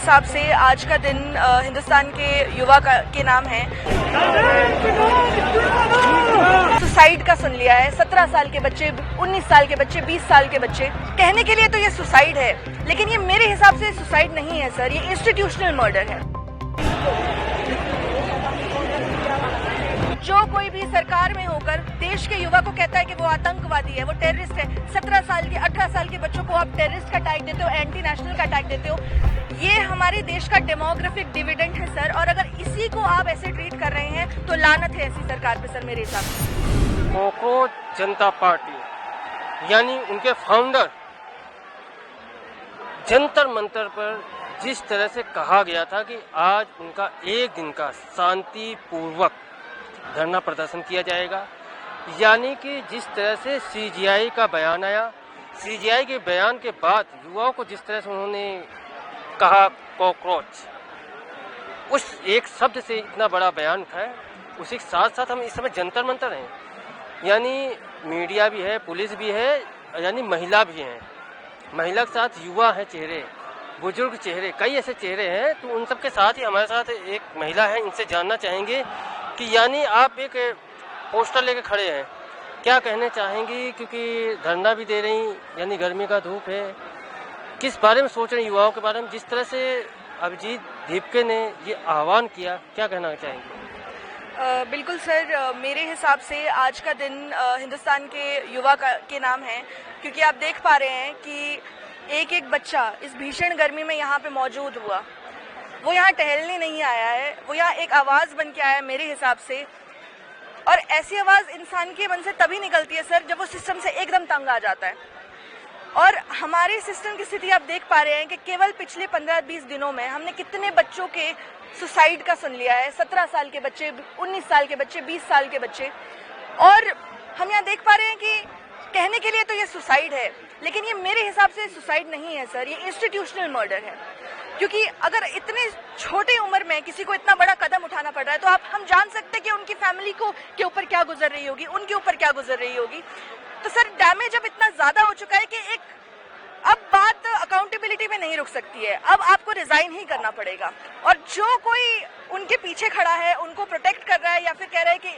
हिसाब से आज का दिन हिंदुस्तान के युवा के नाम है। सुसाइड का सुन लिया है। 17 साल के बच्चे, 19 साल के बच्चे, 20 साल के बच्चे, कहने के लिए तो ये सुसाइड है, लेकिन ये मेरे हिसाब से सुसाइड नहीं है सर, ये इंस्टीट्यूशनल मर्डर है। जो कोई भी सरकार में होकर देश के युवा को कहता है कि वो आतंकवादी है, वो टेररिस्ट है, 17 साल के 18 साल के बच्चों को आप टेररिस्ट का टैग देते हो, एंटी नेशनल का टैग देते हो, ये हमारे देश का डेमोग्राफिक डिविडेंड है सर। और अगर इसी को आप ऐसे ट्रीट कर रहे हैं तो लानत है ऐसी सरकार पे सर, मेरे हिसाब से। कॉकरोच जनता पार्टी यानी उनके फाउंडर जंतर मंतर पर जिस तरह से कहा गया था कि आज उनका एक दिन का शांतिपूर्वक धरना प्रदर्शन किया जाएगा, यानी कि जिस तरह से सीजीआई का बयान आया, सीजीआई के बयान के बाद युवाओं को जिस तरह से उन्होंने कहा कॉकरोच, उस एक शब्द से इतना बड़ा बयान उठाया, उसी के साथ साथ हम इस समय जंतर मंतर हैं, यानी मीडिया भी है, पुलिस भी है, यानी महिला भी है, महिला के साथ युवा है चेहरे, बुजुर्ग चेहरे, कई ऐसे चेहरे हैं, तो उन सब के साथ ही हमारे साथ एक महिला है, इनसे जानना चाहेंगे कि यानी आप एक पोस्टर लेके खड़े हैं, क्या कहने चाहेंगी, क्योंकि धरना भी दे रही, यानी गर्मी का धूप है, किस बारे में सोच रहे हैं युवाओं के बारे में, जिस तरह से अभिजीत दीपके ने ये आह्वान किया, क्या कहना चाहेंगे? बिल्कुल सर, मेरे हिसाब से आज का दिन हिंदुस्तान के युवा के नाम है, क्योंकि आप देख पा रहे हैं कि एक एक बच्चा इस भीषण गर्मी में यहाँ पे मौजूद हुआ, वो यहाँ टहलने नहीं आया है, वो यहाँ एक आवाज़ बन के आया है मेरे हिसाब से। और ऐसी आवाज़ इंसान के मन से तभी निकलती है सर जब वो सिस्टम से एकदम तंग आ जाता है। और हमारे सिस्टम की स्थिति आप देख पा रहे हैं कि केवल पिछले 15-20 दिनों में हमने कितने बच्चों के सुसाइड का सुन लिया है। 17 साल के बच्चे, 19 साल के बच्चे, 20 साल के बच्चे, और हम यहाँ देख पा रहे हैं कि कहने के लिए तो ये सुसाइड है, लेकिन ये मेरे हिसाब से सुसाइड नहीं है सर, ये इंस्टीट्यूशनल मर्डर है। क्योंकि अगर इतने छोटे उम्र में किसी को इतना बड़ा कदम उठाना पड़ रहा है, तो हम जान सकते हैं कि उनकी फैमिली के ऊपर क्या गुजर रही होगी, उनके ऊपर क्या गुजर रही होगी। तो सर डैमेज अब इतना ज्यादा हो चुका है कि अब बात अकाउंटेबिलिटी में नहीं रुक सकती है, अब आपको रिजाइन ही करना पड़ेगा। और जो कोई उनके पीछे खड़ा है, उनको प्रोटेक्ट कर रहा है या फिर कह रहा है कि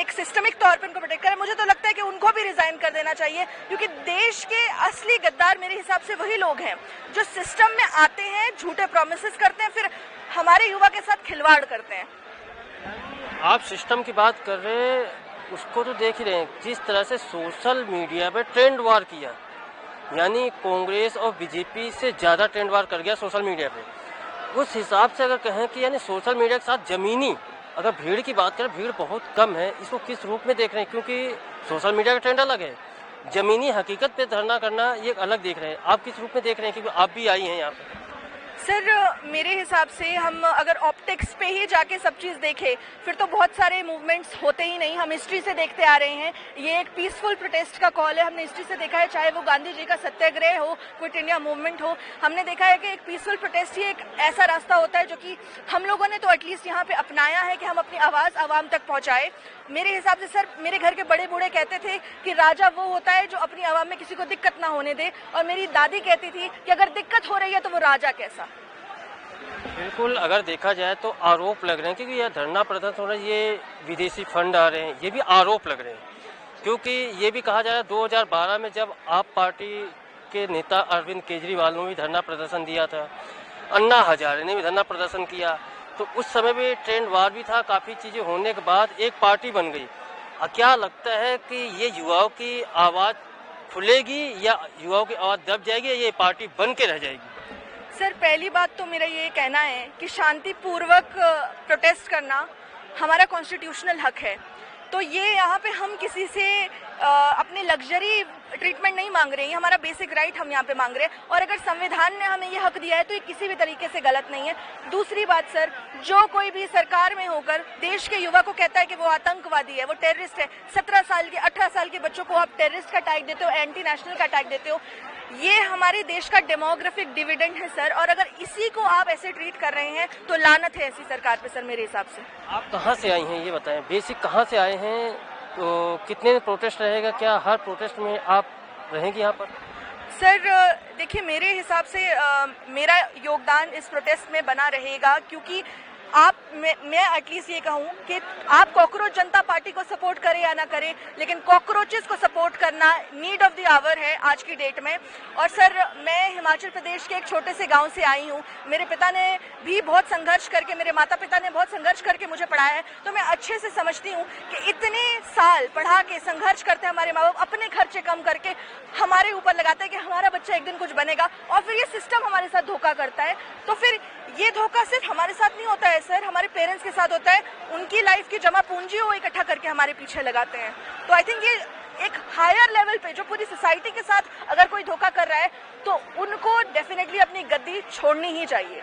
एक सिस्टमिक तौर पर उनको प्रोटेक्ट कर रहा है, मुझे तो लगता है कि उनको भी रिजाइन कर देना चाहिए, क्योंकि देश के असली गद्दार मेरे हिसाब से वही लोग हैं जो सिस्टम में आते हैं, झूठे प्रोमिसेस करते हैं, फिर हमारे युवा के साथ खिलवाड़ करते हैं। आप सिस्टम की बात कर रहे हैं, उसको तो देख ही रहे हैं, जिस तरह से सोशल मीडिया पे ट्रेंड वार किया, यानी कांग्रेस और बीजेपी से ज़्यादा ट्रेंड वार कर गया सोशल मीडिया पे। उस हिसाब से अगर कहें कि यानी सोशल मीडिया के साथ ज़मीनी अगर भीड़ की बात करें, भीड़ बहुत कम है, इसको किस रूप में देख रहे हैं, क्योंकि सोशल मीडिया का ट्रेंड अलग है, ज़मीनी हकीकत पे धरना करना ये अलग देख रहे हैं, आप किस रूप में देख रहे हैं, क्योंकि आप भी आई हैं यहाँ पे? सर मेरे हिसाब से हम अगर ऑप्टिक्स पे ही जाके सब चीज़ देखें, फिर तो बहुत सारे मूवमेंट्स होते ही नहीं। हम हिस्ट्री से देखते आ रहे हैं, ये एक पीसफुल प्रोटेस्ट का कॉल है, हमने हिस्ट्री से देखा है, चाहे वो गांधी जी का सत्याग्रह हो, क्विट इंडिया मूवमेंट हो, हमने देखा है कि एक पीसफुल प्रोटेस्ट ही एक ऐसा रास्ता होता है जो कि हम लोगों ने तो एटलीस्ट यहाँ पे अपनाया है कि हम अपनी आवाज़ आवाम तक पहुँचाए। मेरे हिसाब से सर, मेरे घर के बड़े बूढ़े कहते थे कि राजा वो होता है जो अपनी आवाम में किसी को दिक्कत ना होने दे, और मेरी दादी कहती थी कि अगर दिक्कत हो रही है तो वो राजा कैसा। बिल्कुल, अगर देखा जाए तो आरोप लग रहे हैं, क्योंकि यह धरना प्रदर्शन हो रहा है, ये विदेशी फंड आ रहे हैं, ये भी आरोप लग रहे हैं, क्योंकि ये भी कहा जा रहा है 2012 में जब आप पार्टी के नेता अरविंद केजरीवाल ने भी धरना प्रदर्शन दिया था, अन्ना हजारे ने भी धरना प्रदर्शन किया, तो उस समय भी ट्रेंड वार भी था, काफ़ी चीज़ें होने के बाद एक पार्टी बन गई। क्या लगता है कि ये युवाओं की आवाज़ खुलेगी या युवाओं की आवाज़ दब जाएगी, या ये पार्टी बन के रह जाएगी? सर पहली बात तो मेरा ये कहना है कि शांतिपूर्वक प्रोटेस्ट करना हमारा कॉन्स्टिट्यूशनल हक है, तो ये यहाँ पे हम किसी से अपने लग्जरी ट्रीटमेंट नहीं मांग रहे हैं, हमारा बेसिक राइट हम यहाँ पे मांग रहे हैं, और अगर संविधान ने हमें ये हक दिया है तो ये किसी भी तरीके से गलत नहीं है। दूसरी बात सर, जो कोई भी सरकार में होकर देश के युवा को कहता है कि वो आतंकवादी है, वो टेररिस्ट है, 17 साल के 18 साल के बच्चों को आप टेररिस्ट का टैग देते हो, एंटी नेशनल का टैग देते हो, ये हमारे देश का डेमोग्राफिक डिविडेंड है सर। और अगर इसी को आप ऐसे ट्रीट कर रहे हैं तो लानत है ऐसी सरकार पे सर, मेरे हिसाब से। आप कहाँ से आई हैं ये बताएं, बेसिक कहाँ से आए हैं, तो कितने प्रोटेस्ट रहेगा, क्या हर प्रोटेस्ट में आप रहेंगी यहाँ पर? सर देखिए, मेरे हिसाब से मेरा योगदान इस प्रोटेस्ट में बना रहेगा, क्योंकि मैं एटलीस्ट ये कहूँ कि आप कॉकरोच जनता पार्टी को सपोर्ट करें या ना करें, लेकिन कॉकरोचेस को सपोर्ट करना नीड ऑफ द आवर है आज की डेट में। और सर, मैं हिमाचल प्रदेश के एक छोटे से गांव से आई हूँ। मेरे पिता ने भी बहुत संघर्ष करके, मेरे माता पिता ने बहुत संघर्ष करके मुझे पढ़ाया है, तो मैं अच्छे से समझती हूँ कि इतने साल पढ़ा के संघर्ष करते हैं हमारे माँ बाप, अपने खर्चे कम करके हमारे ऊपर लगाते हैं कि हमारा बच्चा एक दिन कुछ बनेगा, और फिर ये सिस्टम हमारे साथ धोखा करता है। तो फिर ये धोखा सिर्फ हमारे साथ नहीं होता है सर, हमारे पेरेंट्स के साथ होता है। उनकी लाइफ की जमा पूंजी वो इकट्ठा करके हमारे पीछे लगाते हैं। तो आई थिंक ये एक हायर लेवल पे जो पूरी सोसाइटी के साथ अगर कोई धोखा कर रहा है, तो उनको डेफिनेटली अपनी गद्दी छोड़नी ही चाहिए।